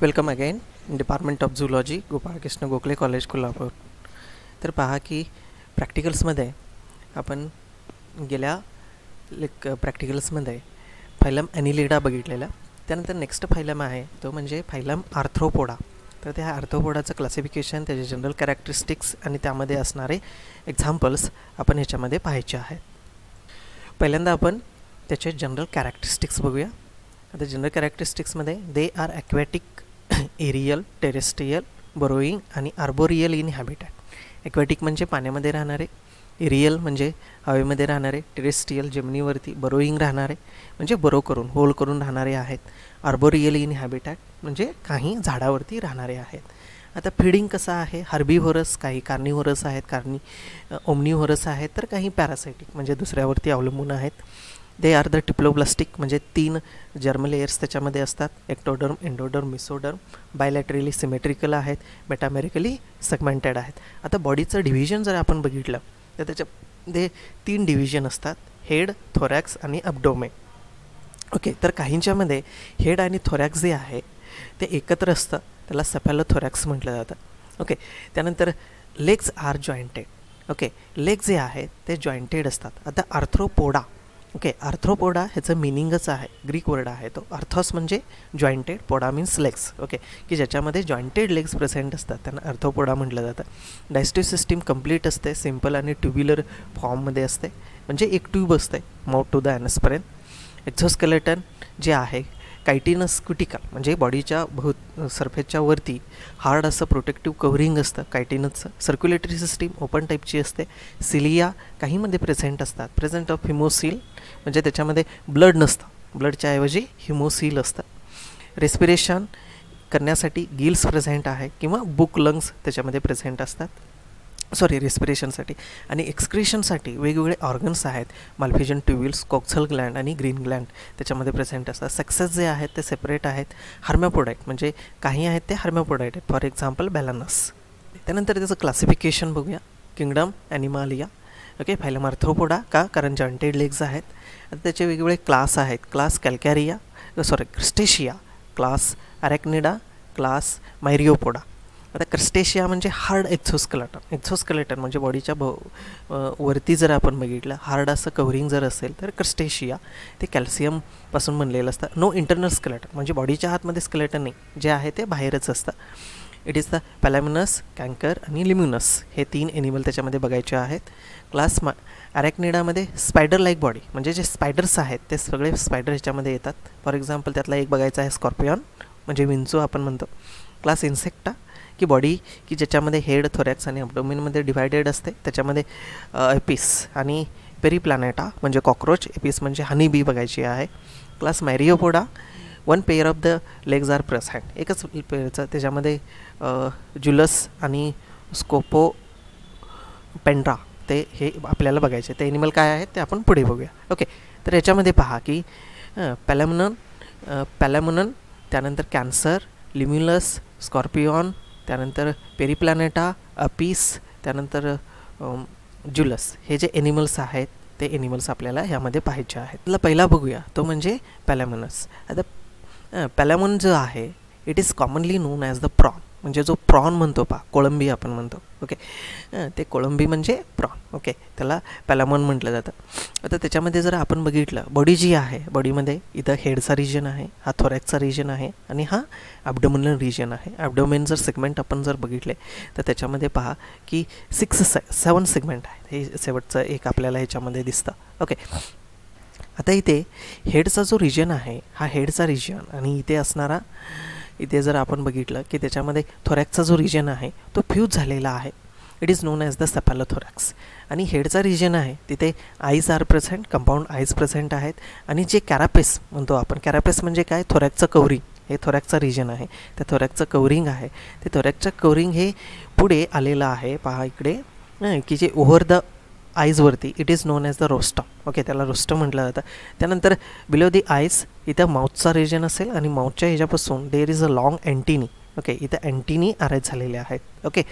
Welcome again department of zoology Gopalkrishna Gokhale college Kolhapur. तर पहा की प्रॅक्टिकल्समध्ये आपण गेल्या प्रॅक्टिकल्समध्ये फायलम ॲनिलिडा बघितलेला. त्यानंतर नेक्स्ट फायलम आहे तो म्हणजे फायलम आर्थ्रोपोडा. तर त्या आर्थ्रोपोडाचं क्लासिफिकेशन, त्याचे जनरल कॅरेक्टरिस्टिक्स आणि त्यामध्ये असणारे एक्झाम्पल्स आपण ह्याच्यामध्ये पाहायचे आहेत. पहिल्यांदा आपण त्याचे जनरल कॅरेक्टरिस्टिक्स बघूया. आता जनरल कॅरेक्टरिस्टिक्समध्ये they are aquatic, aerial, terrestrial, burrowing आणि आर्बोरियल इन हॅबिटॅट. ॲक्वॅटिक म्हणजे पाण्यामध्ये राहणारे, एरियल म्हणजे हवेमध्ये राहणारे, टेरेस्ट्रियल जमिनीवरती, बरोईंग राहणारे म्हणजे बरो करून, होल करून राहणारे आहेत. आर्बोरियल इन हॅबिटॅट म्हणजे काही झाडावरती राहणारे आहेत. आता फीडिंग कसं आहे, हर्बीव्होरस, काही कार्निव्होरस आहेत, ओमनिव्होरस आहेत, तर काही पॅरासायटिक म्हणजे दुसऱ्यावरती अवलंबून आहेत. दे आर द टिप्लोब्लास्टिक म्हणजे 3 जर्म लेयर्स त्याच्यामध्ये असतात, एक्टोडर्म, एंडोडर्म, मिसोडर्म. बायलॅटरली सिमेट्रिकल आहेत, मेटामेरिकली सेगमेंटेड आहेत. आता बॉडीचं डिव्हिजन जर आपण बघितलं तर त्याच्यामध्ये 3 डिव्हिजन असतात, हेड, थोरॅक्स आणि अब्डोमेन. ओके, तर काहींच्यामध्ये हेड आणि थोरॅक्स जे आहे ते एकत्र असतं, त्याला सेफॅलोथोरॅक्स म्हटलं जातं. ओके, त्यानंतर लेग्स आर जॉईंटेड. ओके, लेग जे आहेत ते जॉईंटेड असतात. आता आर्थ्रोपोडा, ओके, आर्थ्रोपोडा ह्याचं मिनिंगच आहे, ग्रीक वर्ड आहे तो. आर्थॉस म्हणजे जॉईंटेड, पोडा मीन्स लेग्स. ओके, की ज्याच्यामध्ये जॉईंटेड लेग्स प्रेझेंट असतात त्यांना आर्थ्रोपोडा म्हटलं जातं. डायजेस्टिव्ह सिस्टीम कंप्लीट असते, सिम्पल आणि ट्युब्युलर फॉर्ममध्ये असते, म्हणजे एक ट्यूब असते माउथ टू द ॲनसपर्यंत. एक्झोस्केलेटन जे आहे कायटिनस क्युटिकल म्हणजे बॉडीच्या सरफेसच्या वरती हार्ड असं प्रोटेक्टिव्ह कव्हरिंग असतं कायटिनसचं. सर्क्युलेटरी सिस्टीम ओपन टाईपची असते. सिलिया काहीमध्ये प्रेझेंट असतात, प्रेझेंट ऑफ हिमोसील म्हणजे त्याच्यामध्ये ब्लड नसतं, ब्लडच्या ऐवजी हिमोसील असतं. रेस्पिरेशन करण्यासाठी गिल्स प्रेझेंट आहे किंवा बुक लंग्स त्याच्यामध्ये प्रेझेंट असतात, रेस्पिरेशनसाठी. आणि एक्सक्रिशनसाठी वेगवेगळे ऑर्गन्स आहेत, माल्फिजन ट्युब्युल्स, कॉक्सल ग्लँड आणि ग्रीन ग्लँड त्याच्यामध्ये प्रेझेंट असतात. सेक्सेस जे आहेत ते सेपरेट आहेत. हर्मॅपोडाईट म्हणजे काही आहेत ते हर्मॅपोडाईट आहेत, फॉर एक्झाम्पल बॅलनस. त्यानंतर त्याचं क्लासिफिकेशन बघूया. किंगडम ॲनिमालिया. ओके, फायलम आर्थ्रोपोडा का, कारण जॉईंटेड लेग्स आहेत. आता त्याचे वेगवेगळे क्लास आहेत. Class Calcarea, Crustacea, class Arachnida, class Myriapoda. आता क्रस्टेशिया म्हणजे हार्ड एक्झोस्केलेटन. एक्झोस्केलेटन म्हणजे बॉडीच्या वरती जर आपण बघितलं हार्ड असं कव्हरिंग जर असेल तर क्रस्टेशिया ते कॅल्शियमपासून बनलेलं असतं. नो इंटरनल स्केलेटन म्हणजे बॉडीच्या आतमध्ये स्केलेटन नाही, जे आहे ते बाहेरच असतं. इट इज द पॅलॅमिनस, कँकर आणि लिम्युनस हे 3 ॲनिमल त्याच्यामध्ये बघायचे आहेत. क्लास अरॅक्निडामध्ये स्पायडर लाईक बॉडी म्हणजे जे स्पायडर्स आहेत ते सगळे स्पायडर ह्याच्यामध्ये येतात. फॉर एक्झाम्पल त्यातला एक बघायचा आहे स्कॉर्पियन म्हणजे विंचू आपण म्हणतो. क्लास इन्सेक्टा की बॉडी की ज्याच्यामध्ये हेड, थोरॅक्स आणि अब्डोमेनमध्ये डिवायडेड असते, त्याच्यामध्ये एपिस आणि पेरिप्लॅनेटा म्हणजे कॉक्रोच, एपिस म्हणजे हनी बी बघायची आहे. Class Myriapoda, 1 pair of the legs are present, एकच पेअरचं, त्याच्यामध्ये जुलस आणि स्कोपो पेंड्रा ते हे आपल्याला बघायचे. ते ॲनिमल काय आहेत ते आपण पुढे बघूया. ओके, तर याच्यामध्ये पहा की पॅलॅमोनन, त्यानंतर कॅन्सर, लिम्युलस, स्कॉर्पियॉन, त्यानंतर पेरिप्लॅनेटा, अपिस, त्यानंतर जुलस हे जे ॲनिमल्स आहेत ते ॲनिमल्स आपल्याला ह्यामध्ये पाहायचे आहेत. त्याला पहिला बघूया तो म्हणजे पॅलॅमोनस. आता पॅलॅमोन जो आहे it is commonly known as the prawn म्हणजे जो प्रॉन म्हणतो कोळंबी आपण म्हणतो. ओके, ते कोळंबी म्हणजे प्रॉन. ओके, त्याला पॅलॅमोन म्हटलं जातं. आता त्याच्यामध्ये जर आपण बघितलं बॉडी जी आहे, बॉडीमध्ये इथं हेडचा रिजन आहे, हा थोरॅक्सचा रिजन आहे आणि हा ॲब्डोमिनल रिजन आहे. ॲब्डोमेन जर सेगमेंट आपण जर बघितले तर त्याच्यामध्ये पहा की 7 सेगमेंट आहेत. हे शेवटचं एक आपल्याला ह्याच्यामध्ये दिसतं. ओके, आता इथे हेडचा जो रिजन आहे हा हेडचा रिजन आणि इथे जर आपण बघितलं की त्याच्यामध्ये थोरॅक्सचा जो रिजन आहे तो फ्यूज झालेला आहे. It is known as the cephalothorax. आणि हेडचा रिजन आहे तिथे eyes are present, compound eyes present आहेत. आणि जे कॅरापेस म्हणतो आपण, कॅरापेस म्हणजे काय, थोरॅक्सचं कव्हरिंग, हे थोरॅक्सचा रिजन आहे. त्या थोरॅक्सचं कव्हरिंग आहे, ते थोरॅक्सचं कव्हरिंग हे पुढे आलेलं आहे पहा इकडे, की जे ओव्हर द आईजवरती, it is known as the rostrum. Okay, त्याला रोस्टम म्हटलं जातं. त्यानंतर बिलो दी आईज इथं माउथचा रिजन असेल आणि माउथच्या ह्याच्यापासून there is a long antennae. Okay, इथं अँटिनी अरेंज झालेले आहेत. ओके,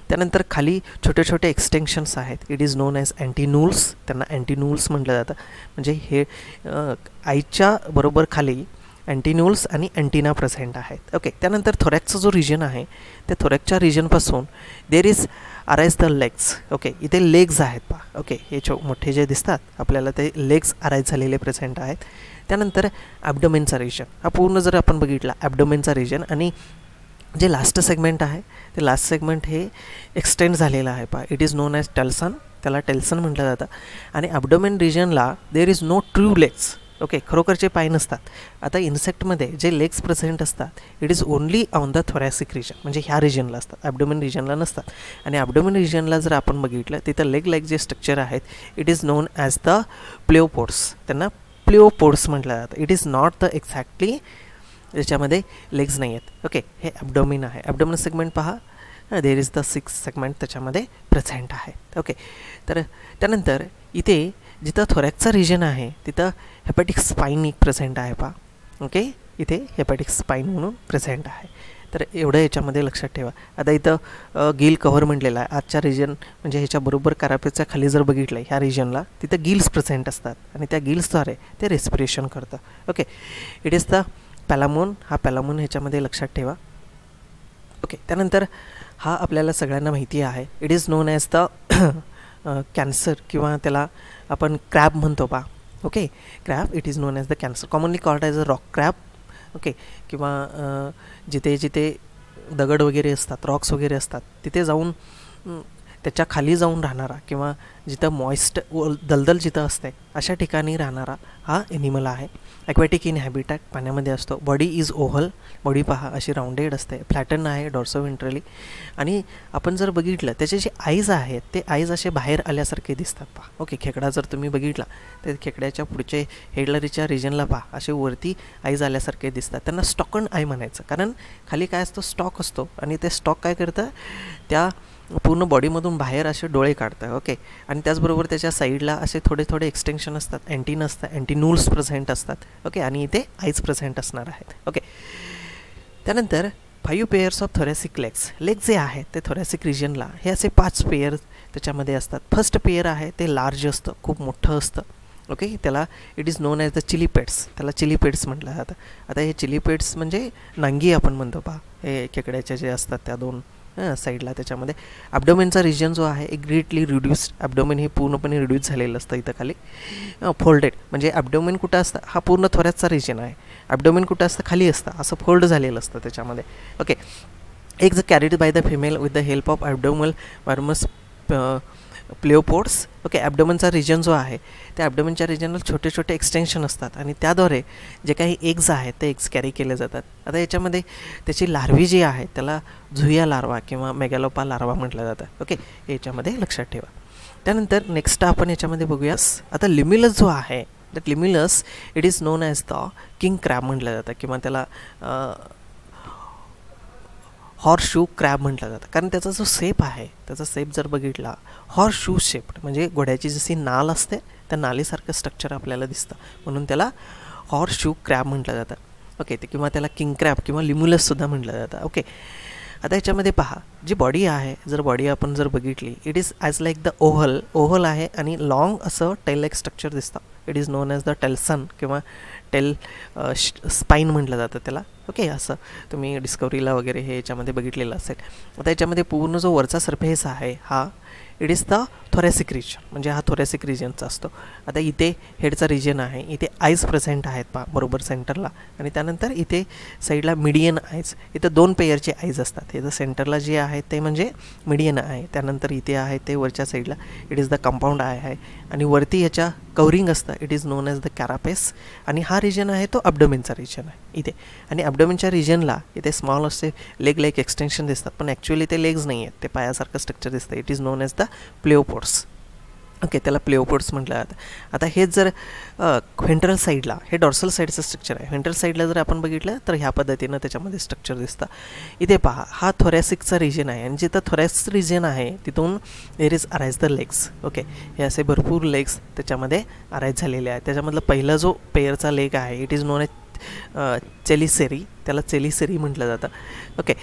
त्यानंतर खाली छोटे छोटे एक्सटेन्शन्स आहेत, इट इज नोन ॲज अँटीनूल्स, त्यांना अँटीनूल्स म्हटलं जातं. म्हणजे हे आईच्या बरोबर खाली अँटिन्यूल्स आणि अँटिना प्रेझेंट आहेत. ओके, त्यानंतर थोरॅक्सचा जो रिजन आहे त्या थोरॅक्सच्या रिजनपासून there is arise the legs. Okay, इथे लेग्स आहेत पहा. ओके, हे मोठे जे दिसतात आपल्याला ते लेग्स अराईज झालेले प्रेझेंट आहेत. त्यानंतर ॲबडोमेनचा रिजन हा पूर्ण जर आपण बघितला ॲबडोमेनचा रिजन, आणि जे लास्ट सेगमेंट आहे ते लास्ट सेगमेंट हे एक्सटेंड झालेलं आहे पहा. It is known as telson, त्याला टेल्सन म्हटलं जातं. आणि ॲबडोमेन रिजनला there is no true legs. Okay, खरोखरचे पाय नसतात. आता इन्सेक्टमध्ये जे लेग्स प्रेझेंट असतात it is only on the thoracic region, म्हणजे ह्या रिजनला असतात, ॲबडोमेन रिजनला नसतात. आणि ॲबडोमेन रिजनला जर आपण बघितलं तिथं लेग लाईक जे स्ट्रक्चर आहेत it is known as the pleopods, त्यांना प्लेओपोड्स म्हटलं जातं. It is not the exactly ज्याच्यामध्ये लेग्स नाही आहेत. ओके, हे ॲबडोमिन आहे. ॲबडोमिन सेगमेंट पहा, देर इज द 6 सेगमेंट त्याच्यामध्ये प्रेझेंट आहे. ओके, तर त्यानंतर इथे जिथं थोरॅक्सचा रिजन आहे तिथं हेपॅटिक स्पाईन एक प्रेझेंट आहे पहा. ओके, इथे हेपॅटिक स्पाईन म्हणून प्रेझेंट आहे. तर एवढं याच्यामध्ये लक्षात ठेवा. आता इथं गिल कव्हर म्हटलेलं आहे. आजच्या रिजन म्हणजे ह्याच्याबरोबर कारापेच्या खाली जर बघितलं ह्या रिजनला तिथं गिल्स प्रेझेंट असतात आणि त्या गिल्सद्वारे ते रेस्पिरेशन करतं. ओके, इट इज द पॅलामोन, हा पॅलामोन ह्याच्यामध्ये लक्षात ठेवा. ओके, त्यानंतर हा आपल्याला सगळ्यांना माहिती आहे. It is known as the cancer किंवा त्याला आपण क्रॅब म्हणतो पहा. Okay, crab, it is known as the cancer, commonly called as a rock crab. Okay, किंवा जिथे जिथे दगड वगैरे असतात, रॉक्स वगैरे असतात तिथे जाऊन त्याच्या खाली जाऊन राहणारा किंवा जिथं मॉइस्ट दलदल जिथं असते अशा ठिकाणी राहणारा हा ॲनिमल आहे. ॲक्वॅटिक इन हॅबिटॅट, पाण्यामध्ये असतो. बॉडी इज ओव्हल, बॉडी पहा अशी राऊंडेड असते. फ्लॅटन आहे डॉर्सोव्हेंट्रली. आणि आपण जर बघितलं त्याचे जे आईज आहेत ते आईज असे बाहेर आल्यासारखे दिसतात पहा. ओके, खेकडा जर तुम्ही बघितला तर खेकड्याच्या पुढचे हेडलरीच्या रिजनला पहा असे वरती आईज आल्यासारखे दिसतात. त्यांना स्टॉकन आय म्हणायचं, कारण खाली काय असतो, स्टॉक असतो, आणि ते स्टॉक काय करतं त्या पूर्ण बॉडीमधून बाहेर असे डोळे काढतात. ओके, आणि त्याचबरोबर त्याच्या साईडला असे थोडे थोडे एक्सटेन्शन असतात, अँटीन असतात, अँटीनूल्स प्रेझेंट असतात. ओके, आणि इथे आईज प्रेझेंट असणार आहेत. ओके, त्यानंतर 5 pairs of thoracic legs. Leg जे आहेत ते थोरॅसिक रिजनला हे असे 5 पेयर त्याच्यामध्ये असतात. फर्स्ट पेयर आहे ते लार्ज असतं, खूप मोठं असतं. ओके, त्याला it is known as the chelipeds, त्याला चिलीपेड्स म्हटलं जातं. आता हे चिलीपेड्स म्हणजे नांगी आपण म्हणतो पहा, हे खेकड्याचे जे असतात त्या 2 साईडला. त्याच्यामध्ये ॲबडोमेनचा रिजन जो आहे एक ग्रेटली रिड्यूस्ड, ॲबडोमेन हे पूर्णपणे रिड्यूस झालेलं असतं. इथं खाली फोल्डेड, म्हणजे ॲबडोमेन कुठं असतं, हा पूर्ण थोरॅसचा रिजन आहे. ॲबडोमेन कुठं असतं, खाली असतं, असं फोल्ड झालेलं असतं त्याच्यामध्ये. Okay, eggs carried by the female with the help of abdominal worms pleopods. Okay, ॲबडोमेनचा रिजन जो आहे त्या ॲबडोमेनच्या रिजनला छोटे छोटे एक्सटेन्शन असतात आणि त्याद्वारे जे काही एग्ज आहेत ते एग्ज कॅरी केले जातात. आता याच्यामध्ये त्याची लार्वी जी आहे त्याला झुया लार्वा किंवा मेगॅलोपा लार्वा म्हटलं जातं. ओके, याच्यामध्ये लक्षात ठेवा. त्यानंतर नेक्स्ट आपण याच्यामध्ये बघूया. आता लिम्युलस जो आहे that Limulus it is known as the king crab म्हटलं जातं किंवा त्याला हॉर्स शू क्रॅब म्हटलं जातं, कारण त्याचा जो शेप आहे त्याचा शेप जर बघितला हॉर्स शू शेप्ड, म्हणजे घोड्याची जशी नाल असते त्या नालीसारखं स्ट्रक्चर आपल्याला दिसतं, म्हणून त्याला हॉर्स शू क्रॅब म्हटलं जातं. ओके, ते किंवा त्याला किंग क्रॅब किंवा लिम्युलससुद्धा म्हटलं जातं. ओके, आता याच्यामध्ये पहा जी बॉडी आहे, जर बॉडी आपण जर बघितली it is as like the oval आहे आणि लॉंग असं टेल लाईक स्ट्रक्चर दिसतं. It is known as the telson किंवा टेल स्पाईन म्हटलं जातं त्याला. ओके, असं तुम्ही डिस्कवरीला वगैरे हे याच्यामध्ये बघितलेलं असेल. आता याच्यामध्ये पूर्ण जो वरचा सरफेस आहे हा it is the thoracic region, म्हणजे हा थोरॅसिक रिजनचा असतो. आता इथे हेडचा रिजन आहे, इथे आईज प्रेझेंट आहेत पहा बरोबर सेंटरला, आणि त्यानंतर इथे साईडला मिडियन आईज, इथं 2 पेयरचे आईज असतात. इथं सेंटरला जे आहे ते म्हणजे मिडियन आहे, त्यानंतर इथे आहे ते वरच्या साईडला it is the compound I आहे, आणि वरती याच्या कवरिंग असतं it is known as the कॅरापेस. आणि हा रिजन आहे तो ॲबडोमेनचा रिजन आहे इथे, आणि ॲबडोमेनच्या रिजनला इथे स्मॉल असे लेग लाईक एक्सटेन्शन दिसतात, पण ॲक्च्युअली ते लेग्स नाही आहेत, ते पायासारखं स्ट्रक्चर दिसतं. It is known as the pleopods. Okay, त्याला प्लेओपोड्स म्हटलं जातं. आता हे जर व्हेंट्रल साईडला, हे डॉर्सल साईडचं स्ट्रक्चर आहे, व्हेंट्रल साईडला जर आपण बघितलं तर ह्या पद्धतीनं त्याच्यामध्ये स्ट्रक्चर दिसतं. इथे पहा हा थोरॅसिकचा रिजन आहे, आणि जिथं थोरॅसिक रिजन आहे तिथून देर is arise the legs. Okay, हे असे भरपूर लेग्स त्याच्यामध्ये अराईज झालेले आहेत. त्याच्यामधला पहिला जो पेयरचा लेग आहे इट इज नोन ॲज चेलिसेरी, त्याला चेलिसेरी म्हटलं जातं. ओके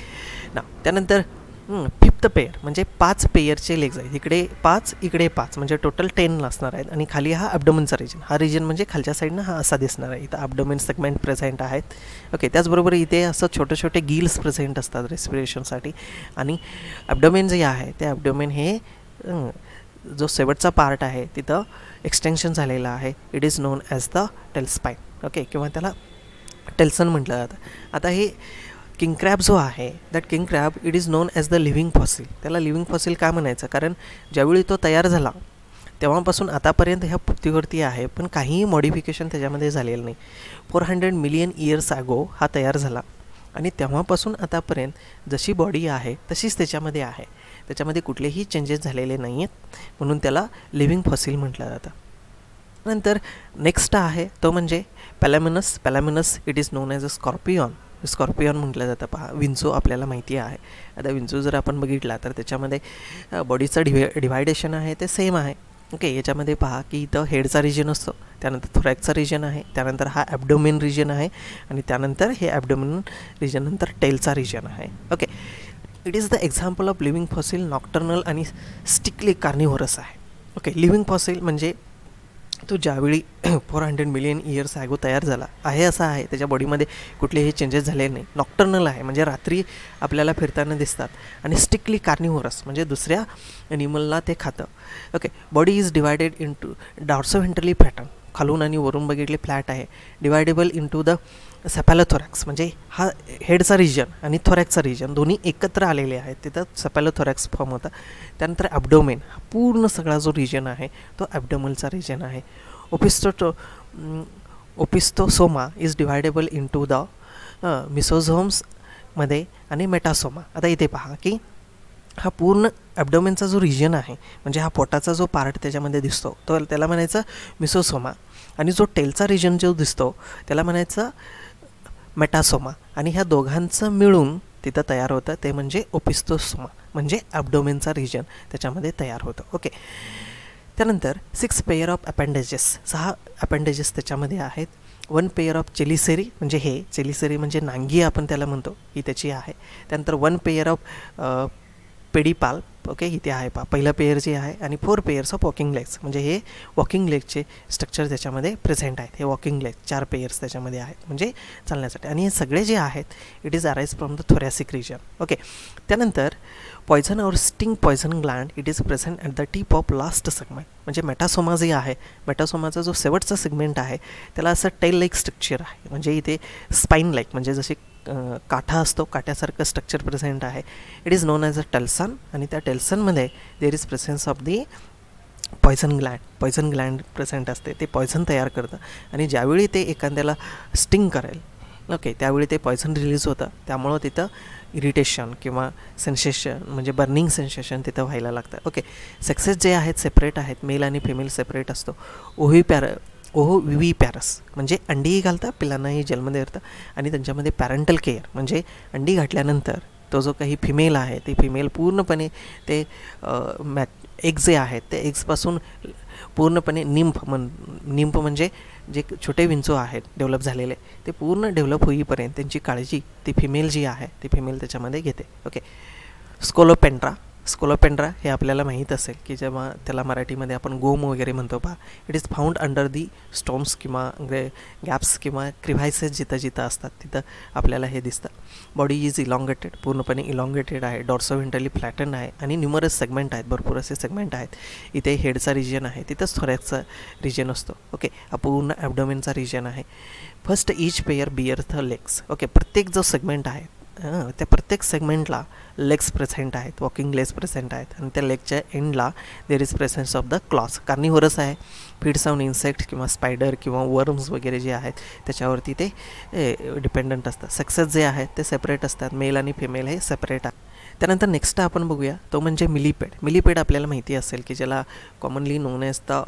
ना, त्यानंतर फिफ्थ पेयर म्हणजे 5 पेयरचे लेग्स आहेत, इकडे 5 इकडे 5 म्हणजे टोटल 10 असणार आहेत. आणि खाली हा ॲब्डोमेनचा रिजन, हा रिजन म्हणजे खालच्या साईडनं हा असा दिसणार आहे. इथं ॲब्डोमेन सेगमेंट प्रेझेंट आहेत. ओके, त्याचबरोबर इथे असं छोटे छोटे गिल्स प्रेझेंट असतात रेस्पिरेशनसाठी. आणि ॲब्डोमेन जे आहे ते ॲब्डोमेन हे जो शेवटचा पार्ट आहे तिथं एक्सटेन्शन झालेला आहे. It is known as the tail spine. Okay, किंवा त्याला टेल्सन म्हटलं जातं. आता हे किंग क्रॅब जो आहे, that king crab it is known as the living fossil. त्याला लिव्हिंग फॉसिल का म्हणायचं, कारण ज्यावेळी तो तयार झाला तेव्हापासून आतापर्यंत ह्या पृथ्वीवरती आहे, पण काहीही मॉडिफिकेशन त्याच्यामध्ये झालेलं नाही. 400 मिलियन इयर्स ॲगो हा तयार झाला आणि तेव्हापासून आतापर्यंत जशी बॉडी आहे तशीच त्याच्यामध्ये आहे. त्याच्यामध्ये कुठलेही चेंजेस झालेले नाही आहेत, म्हणून त्याला लिव्हिंग फॉसिल म्हटलं जातं. नंतर नेक्स्ट आहे तो म्हणजे Palamnaeus. Palamnaeus it is known as a scorpion. Scorpion म्हटलं जातं. पहा, विंचू आपल्याला माहिती आहे. आता विंचू जर आपण बघितला तर त्याच्यामध्ये बॉडीचं डिव्हायडेशन आहे ते सेम आहे. ओके, याच्यामध्ये पहा की इथं हेडचा रिजन असतो, त्यानंतर थोरॅकचा रिजन आहे, त्यानंतर हा ॲब्डोमेन रिजन आहे आणि त्यानंतर हे ॲब्डोमेन रिजन नंतर टेलचा रिजन आहे. Okay, it is the example of living fossil, nocturnal आणि स्टिकली कार्निव्हरस आहे. ओके, लिव्हिंग फॉसिल म्हणजे तो ज्यावेळी 400 मिलियन इयर्स ॲगो तयार झाला आहे असा आहे, त्याच्या बॉडीमध्ये कुठलेही चेंजेस झाले नाही. नॉक्टर्नल आहे म्हणजे रात्री आपल्याला फिरताना दिसतात. आणि स्टिकली कार्निव्हरस म्हणजे दुसऱ्या ॲनिमलला ते खातं. Okay, body is divided into dorsoventrally pattern, खालून आणि वरून बघितले फ्लॅट आहे. डिवायडेबल इंटू द सेपॅलोथोरॅक्स म्हणजे हा हेडचा रिजन आणि थोरॅक्सचा रिजन दोन्ही एकत्र आलेले आहेत, तिथं सेपॅलोथोरॅक्स फॉर्म होता. त्यानंतर ॲब्डोमेन हा पूर्ण सगळा जो रिजन आहे तो ॲब्डोमलचा रिजन आहे. ओपिस्टोसोमा इज डिवायडेबल इंटू द मिसोझोम्समध्ये आणि मेटासोमा. आता इथे पहा की हा पूर्ण ॲब्डोमेनचा जो रिजन आहे म्हणजे हा पोटाचा जो पार्ट त्याच्यामध्ये दिसतो तो त्याला म्हणायचं मिसोसोमा, आणि जो टेलचा रिजन जो दिसतो त्याला म्हणायचं मेटासोमा. आणि ह्या दोघांचं मिळून तिथं तयार होतं ते म्हणजे ओपिस्टोसोमा, म्हणजे ॲब्डोमेनचा रिजन त्याच्यामध्ये तयार होतं. ओके, त्यानंतर 6 पेयर ऑफ अपेंडेजेस, 6 अपेंडेजेस त्याच्यामध्ये आहेत. 1 पेयर ऑफ चेलिसेरी म्हणजे हे चेलिसेरी म्हणजे नांगी आपण त्याला म्हणतो, ही त्याची आहे. त्यानंतर 1 पेयर ऑफ पेडिपाल. ओके, इथे आहे पहा पहिलं पेयर जे आहे. आणि 4 पेयर्स ऑफ वॉकिंग लेग्स म्हणजे हे वॉकिंग लेगचे स्ट्रक्चर त्याच्यामध्ये प्रेझेंट आहेत. हे वॉकिंग लेग 4 पेयर्स त्याच्यामध्ये आहेत म्हणजे चालण्यासाठी. आणि हे सगळे जे आहेत it is arise from the thoracic region. Okay, त्यानंतर poison or sting poison gland it is present at the tip of last segment म्हणजे मेटासोमा जे आहे, मेटासोमाचा जो शेवटचा सेगमेंट आहे त्याला असं टेल लाईक स्ट्रक्चर आहे. म्हणजे इथे स्पाईन लाईक म्हणजे जशी काठा असतो काट्यासारखं स्ट्रक्चर प्रेझेंट आहे. It is known as a telson. आणि त्या टेल्सनमध्ये there is presence of the poison gland. Poison gland present असते, ते पॉयझन तयार करतं. आणि ज्यावेळी ते एखाद्याला स्टिंग करेल ओके त्यावेळी ते पॉयझन रिलीज होतं, त्यामुळं तिथं इरिटेशन किंवा सेन्सेशन म्हणजे बर्निंग सेन्सेशन तिथं व्हायला लागतं. ओके, सेक्सेस जे आहेत सेपरेट आहेत, मेल आणि फिमेल सेपरेट असतो. ओव्हिपॅरस म्हणजे अंडीही घालतं, पिलांनाही जन्म देतं. आणि त्यांच्यामध्ये पॅरेंटल केअर म्हणजे अंडी घातल्यानंतर तो जो काही फिमेल आहे ती फिमेल पूर्णपणे ते एग जे आहेत ते एग्सपासून पूर्णपणे निम्फ म्हणजे जे छोटे विंचू आहेत डेव्हलप झालेले ते पूर्ण डेव्हलप होईपर्यंत त्यांची काळजी ती फिमेल जी आहे ती फिमेल त्याच्यामध्ये घेते. ओके, स्कोलोपेंड्रा हे आपल्याला माहीत असेल की जेव्हा त्याला मराठीमध्ये आपण गोम वगैरे म्हणतो पहा. It is found under the stones किंवा गॅप्स किंवा क्रिव्हायसेस जिथं असतात तिथं आपल्याला हे दिसतं. बॉडी इज इलॉंगेटेड, पूर्णपणे इलॉंगेटेड आहे, डॉर्सोव्हेंट्रली फ्लॅटन आहे आणि न्यूमरस सेगमेंट आहेत, भरपूर असे सेगमेंट आहेत. इथे हेडचा रिजन आहे, तिथंच थोरॅक्सचा रिजन असतो. ओके, हा पूर्ण ॲब्डोमेनचा रिजन आहे. First each pair bear the legs. Okay, प्रत्येक जो सेगमेंट आहे त्या प्रत्येक सेगमेंटला लेग्स प्रेझेंट आहेत, वॉकिंग लेग्स प्रेझेंट आहेत. आणि त्या लेगच्या एंडला there is presence of the claws. Carnivorous आहे, फीड्स ऑन इन्सेक्ट किंवा स्पायडर किंवा वर्म्स वगैरे जे आहेत त्याच्यावरती ते डिपेंडंट असतात. सेक्सेस जे आहेत ते सेपरेट असतात, मेल आणि फिमेल हे सेपरेट आहे. त्यानंतर नेक्स्ट आपण बघूया तो म्हणजे मिलीपेड. मिलीपेड आपल्याला माहिती असेल की ज्याला commonly known as the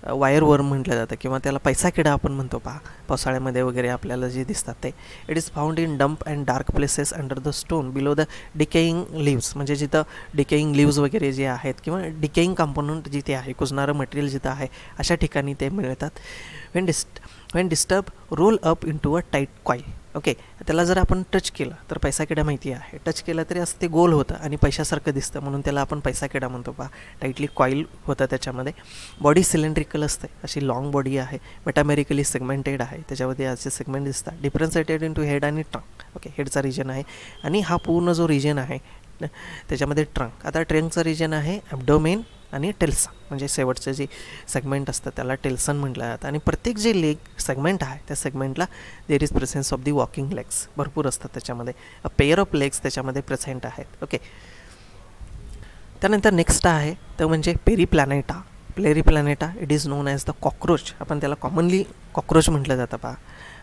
wire worm म्हटलं जातं किंवा त्याला पैसा किडा आपण म्हणतो पहा, पावसाळ्यामध्ये वगैरे आपल्याला जे दिसतात ते. It is found in damp and dark places under the stone below the decaying leaves म्हणजे जिथं डिकेईंग लिव्स वगैरे जे आहेत किंवा डिकेईंग कंपोनंट जिथे आहे, कुजणारं मटेरियल जिथं आहे अशा ठिकाणी ते मिळतात. When disturb roll up into a tight coil. Okay, त्याला जर आपण टच केलं तर पैसा किडा माहिती आहे, टच केलं तरी असं ते गोल होतं आणि पैशासारखं दिसतं, म्हणून त्याला आपण पैसा किडा म्हणतो. पहा, टाईटली कॉईल होतं त्याच्यामध्ये. बॉडी सिलेंड्रिकल असते, अशी लॉंग बॉडी आहे, मेटामेरिकली सेगमेंटेड आहे, त्याच्यामध्ये असे सेगमेंट दिसतात. डिफरन्शिएटेड इंटू हेड आणि ट्रंक. ओके, हेडचा रिजन आहे आणि हा पूर्ण जो रिजन आहे त्याच्यामध्ये ट्रंक. आता ट्रंकचा रिजन आहे ॲब्डोमेन आणि टेल्सन, म्हणजे शेवटचं जे सेगमेंट असतं त्याला टेल्सन म्हटलं जातं. आणि प्रत्येक जे लेग सेगमेंट आहे त्या सेगमेंटला there is presence of the walking legs भरपूर असतात त्याच्यामध्ये. अ पेअर ऑफ लेग्स त्याच्यामध्ये प्रेझेंट आहेत. ओके, त्यानंतर नेक्स्ट आहे तर म्हणजे Periplaneta. Periplaneta it is known as the cockroach. आपण त्याला कॉमनली कॉक्रोच म्हटलं जातं. पहा,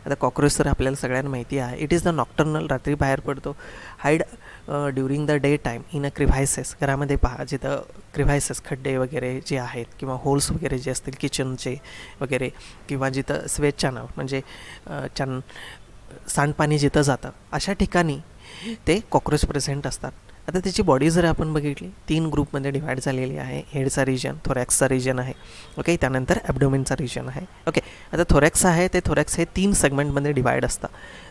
आता कॉक्रोच तर आपल्याला सगळ्यांना माहिती आहे. इट इज द नॉक्टर्नल, रात्री बाहेर पडतो. Hide during the day time in a crevices. घरामध्ये पहा, जिथं क्रिव्हायसेस खड्डे वगैरे जे आहेत किंवा होल्स वगैरे जे असतील किचनचे वगैरे, किंवा जिथं स्वेज चॅनल म्हणजे सांडपाणी जिथं जातं अशा ठिकाणी ते कॉक्रोच प्रेझेंट असतात. आता त्याची बॉडी जर आपण बघितली 3 ग्रुपमध्ये डिवाईड झालेली आहे. हेडचा रिजन, थोरॅक्सचा रिजन आहे. ओके, त्यानंतर ॲब्डोमेनचा रिजन आहे. ओके, आता थोरॅक्स आहे ते थोरॅक्स हे 3 सेगमेंटमध्ये डिवाईड असतं.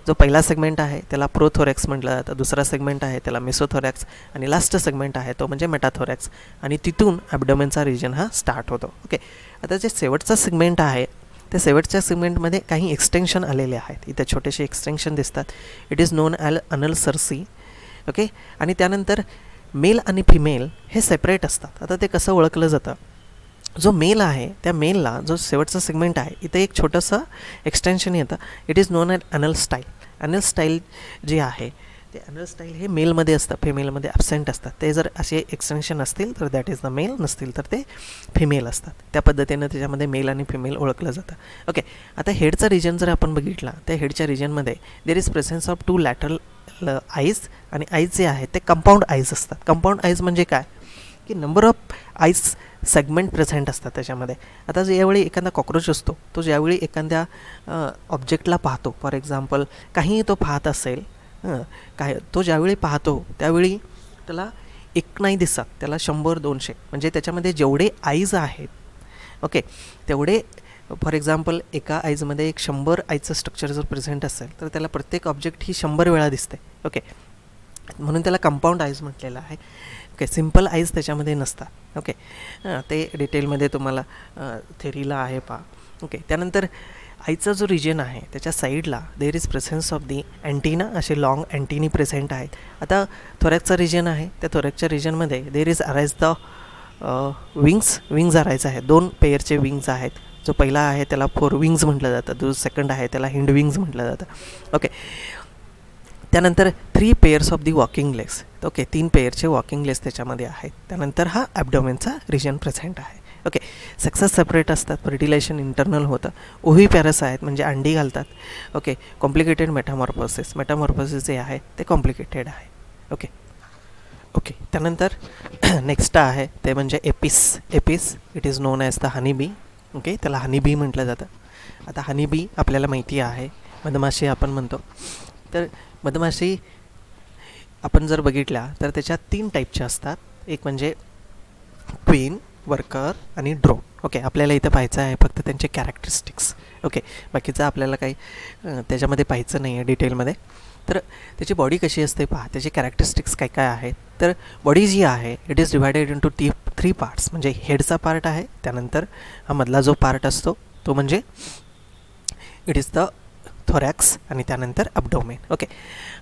जो पहिला सेगमेंट आहे त्याला प्रोथोरॅक्स म्हटलं जातं, दुसरा सेगमेंट आहे त्याला मेसोथोरॅक्स आणि लास्ट सेगमेंट आहे तो म्हणजे मेटाथोरॅक्स. आणि तिथून ॲब्डोमेनचा रिजन हा स्टार्ट होतो. ओके, आता जे शेवटचा सेगमेंट आहे त्या शेवटच्या सेगमेंटमध्ये काही एक्सटेन्शन आलेले आहेत. इथे छोटेसे एक्सटेन्शन दिसतात. It is non Anal Cersei. Okay, आणि त्यानंतर मेल आणि फिमेल हे सेपरेट असतात. आता ते कसं ओळखलं जातं, जो मेल आहे त्या मेलला जो शेवटचा सेगमेंट आहे इथे एक छोटंसं एक्सटेन्शन येतं. It is known as Anal style. Anal style जे आहे ते अनल स्टाईल हे मेलमध्ये असतं, फिमेलमध्ये ॲबसेंट असतात. ते जर असे एक्सटेन्शन असतील तर दॅट इज द मेल, नसतील तर ते फिमेल असतात. त्या पद्धतीनं त्याच्यामध्ये मेल आणि फिमेल ओळखलं जातं. ओके, आता हेडचा रिजन जर आपण बघितला त्या हेडच्या रिजनमध्ये देर is presence of 2 lateral eyes. आणि आईज जे आहेत ते कंपाऊंड आईज असतात. कंपाऊंड आईज म्हणजे काय की number of eyes segment present असतात त्याच्यामध्ये. आता ज्यावेळी एखादा कॉक्रोच असतो तो ज्यावेळी एखाद्या ऑब्जेक्टला पाहतो, फॉर एक्झाम्पल काहीही तो पाहत असेल, काय तो ज्यावेळी पाहतो त्यावेळी त्याला एक नाही दिसत, त्याला 100-200 म्हणजे त्याच्यामध्ये जेवढे आईज आहेत ओके तेवढे, फॉर एक्झाम्पल एका आईजमध्ये एक 100 आईजचं स्ट्रक्चर जर प्रेझेंट असेल तर त्याला प्रत्येक ऑब्जेक्ट ही 100 वेळा दिसते. ओके, म्हणून त्याला कंपाऊंड आईज म्हटलेलं आहे. ओके, सिम्पल आईज त्याच्यामध्ये नसतात. ओके, ते डिटेलमध्ये तुम्हाला थेरीला आहे पहा. ओके, त्यानंतर आईचा जो रिजन आहे त्याच्या साईडला देर is presence of the antenna, असे लॉंग अँटीनी प्रेझेंट आहेत. आता थोरॅक्सचा रिजन आहे, त्या थोरॅक्सच्या रिजनमध्ये देर is arise the wings arise आहेत. 2 पेअरचे विंग्स आहेत. जो पहिला आहे त्याला 4 विंग्स म्हटलं जातं, जो सेकंड आहे त्याला हिंड विंग्स म्हटलं जातं. ओके, त्यानंतर 3 pairs of the walking legs. Okay, 3 पेअरचे वॉकिंग लेग्स त्याच्यामध्ये आहेत. त्यानंतर हा ॲब्डोमेनचा रिजन प्रेझेंट आहे. ओके, सेक्सेस सेपरेट असतात, फर्टिलायझेशन इंटरनल होतं. ओव्ही पॅरस आहेत म्हणजे अंडी घालतात. ओके, कॉम्प्लिकेटेड मेटामॉर्फोसिस जे आहे ते कॉम्प्लिकेटेड आहे. ओके ओके त्यानंतर नेक्स्ट आहे ते म्हणजे Apis it is known as the honey bee. Okay, त्याला हनी बी म्हटलं जातं. आता हनी बी आपल्याला माहिती आहे मधमाशी आपण म्हणतो. तर मधमाशी आपण जर बघितल्या तर त्याच्या 3 टाईपच्या असतात. एक म्हणजे क्वीन, वर्कर आणि ड्रोन. ओके, आपल्याला इथं पाहायचं आहे फक्त त्यांचे कॅरेक्टरिस्टिक्स. ओके, बाकीचं आपल्याला काही त्याच्यामध्ये पाहायचं नाही आहे डिटेलमध्ये. तर त्याची बॉडी कशी असते पहा, त्याचे कॅरेक्टरिस्टिक्स काय काय आहेत. तर बॉडी जी आहे it is divided into 3 parts. म्हणजे हेडचा पार्ट आहे, त्यानंतर हा मधला जो पार्ट असतो तो म्हणजे इट इज द थोरॅक्स आणि त्यानंतर ॲब्डोमेन. ओके,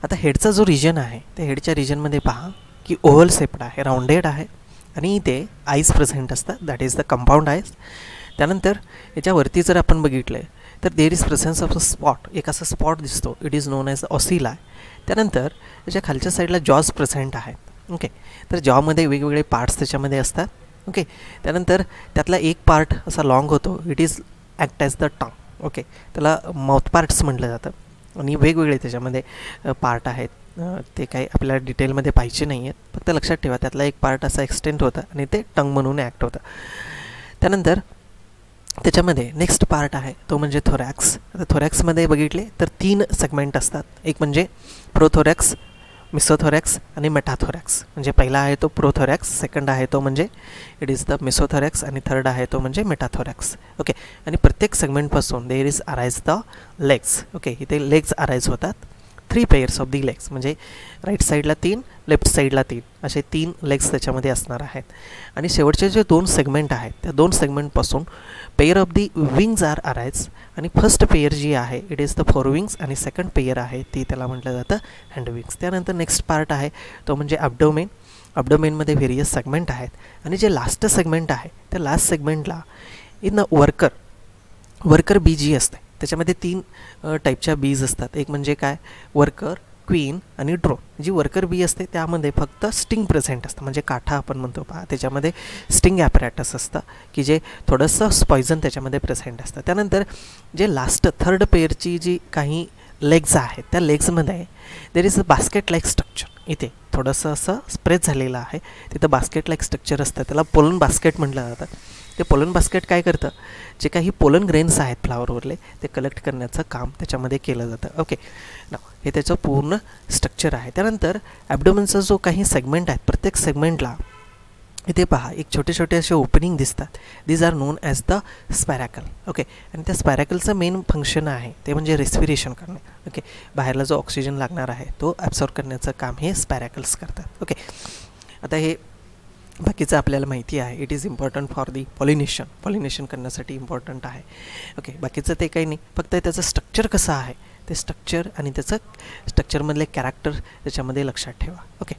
आता हेडचा जो रिजन आहे त्या हेडच्या रिजनमध्ये पहा की ओव्हल शेप्ड आहे, राऊंडेड आहे आणि इथे आईज प्रेझेंट असतात, that is the compound eyes. त्यानंतर याच्यावरती जर आपण बघितलं तर देर is presence of a spot, एक असा स्पॉट दिसतो, इट इज नोन ॲज ऑसिला. त्यानंतर त्याच्या खालच्या साईडला जॉज प्रेझेंट आहेत. ओके, तर जॉमध्ये वेगवेगळे पार्ट्स त्याच्यामध्ये असतात. ओके, त्यानंतर त्यातला एक पार्ट असा लॉंग होतो, it is act as the tongue. Okay, त्याला माउथ पार्ट्स म्हटलं जातं आणि वेगवेगळे त्याच्यामध्ये पार्ट आहेत. ते काही आपल्याला डिटेलमध्ये पाहिजे नाही आहेत, फक्त लक्षात ठेवा त्यातला एक पार्ट असा एक्सटेंड होतं आणि ते टंग म्हणून ॲक्ट होतं. त्यानंतर त्याच्यामध्ये नेक्स्ट पार्ट आहे तो म्हणजे थोरॅक्स. आता थोरॅक्समध्ये बघितले तर 3 सेगमेंट असतात. एक म्हणजे प्रोथोरॅक्स, मिसोथोरॅक्स आणि मेटाथोरॅक्स. म्हणजे पहिला आहे तो प्रोथोरॅक्स, सेकंड आहे तो म्हणजे इट इज द मिसोथोरॅक्स आणि थर्ड आहे तो म्हणजे मेटाथोरॅक्स. ओके, आणि प्रत्येक सेगमेंटपासून there is arise the legs. Okay, इथे लेग्स अराइज होतात, 3 पेयर्स ऑफ दी लेग्स, म्हणजे राईट साईडला 3, लेफ्ट साईडला 3, असे 3 लेग्स त्याच्यामध्ये असणार आहेत. आणि शेवटचे जे 2 सेगमेंट आहेत त्या 2 सेगमेंटपासून pair of the wings are arise. आणि फर्स्ट पेयर जी आहे it is the fore wings आणि सेकंड पेयर आहे ती त्याला म्हटलं जातं हँड विंग्स. त्यानंतर नेक्स्ट पार्ट आहे तो म्हणजे ॲब्डोमेन. ॲब्डोमेनमध्ये व्हेरियस सेगमेंट आहेत. आणि जे लास्ट सेगमेंट आहे त्या लास्ट सेगमेंटला इन वर्कर बी जी असते त्याच्यामध्ये 3 टाईपच्या बीज असतात. एक म्हणजे काय, वर्कर, क्वीन आणि ड्रोन. जी वर्कर बी असते त्यामध्ये फक्त स्टिंग प्रेझेंट असतं, म्हणजे काठा आपण म्हणतो पहा, त्याच्यामध्ये स्टिंग ॲपरॅटस असतं की जे थोडंसं पॉयझन त्याच्यामध्ये प्रेझेंट असतं. त्यानंतर जे लास्ट थर्ड पेअरची जी काही लेग्स आहेत त्या लेग्समध्ये there is a basket like structure. इथे थोडंसं असं स्प्रेड झालेलं आहे, तिथं बास्केट लाईक स्ट्रक्चर असतं, त्याला पोलन बास्केट म्हटलं जातं. ते पोलन बास्केट काय करतं, जे काही पोलन ग्रेन्स आहेत फ्लावरवरले ते कलेक्ट करण्याचं काम त्याच्यामध्ये केलं जातं. ओके, हे त्याचं पूर्ण स्ट्रक्चर आहे. त्यानंतर ॲब्डोमेनचा जो काही सेगमेंट आहेत प्रत्येक सेगमेंटला इथे पहा एक छोटे छोटे असे ओपनिंग दिसतात. These are known as the spiracle. Okay, आणि त्या स्पॅरॅकलचं मेन फंक्शन आहे ते म्हणजे रेस्पिरेशन करणे. ओके, बाहेरला जो ऑक्सिजन लागणार आहे तो ॲब्सॉर्ब करण्याचं काम हे स्पॅरॅकल्स करतात. ओके, आता हे बाकीचं आपल्याला माहिती आहे. It is important for the pollination करण्यासाठी इम्पॉर्टंट आहे. ओके, बाकीचं ते काही नाही, फक्त त्याचं स्ट्रक्चर कसं आहे ते स्ट्रक्चर आणि त्याचं स्ट्रक्चरमधले कॅरेक्टर त्याच्यामध्ये लक्षात ठेवा. ओके.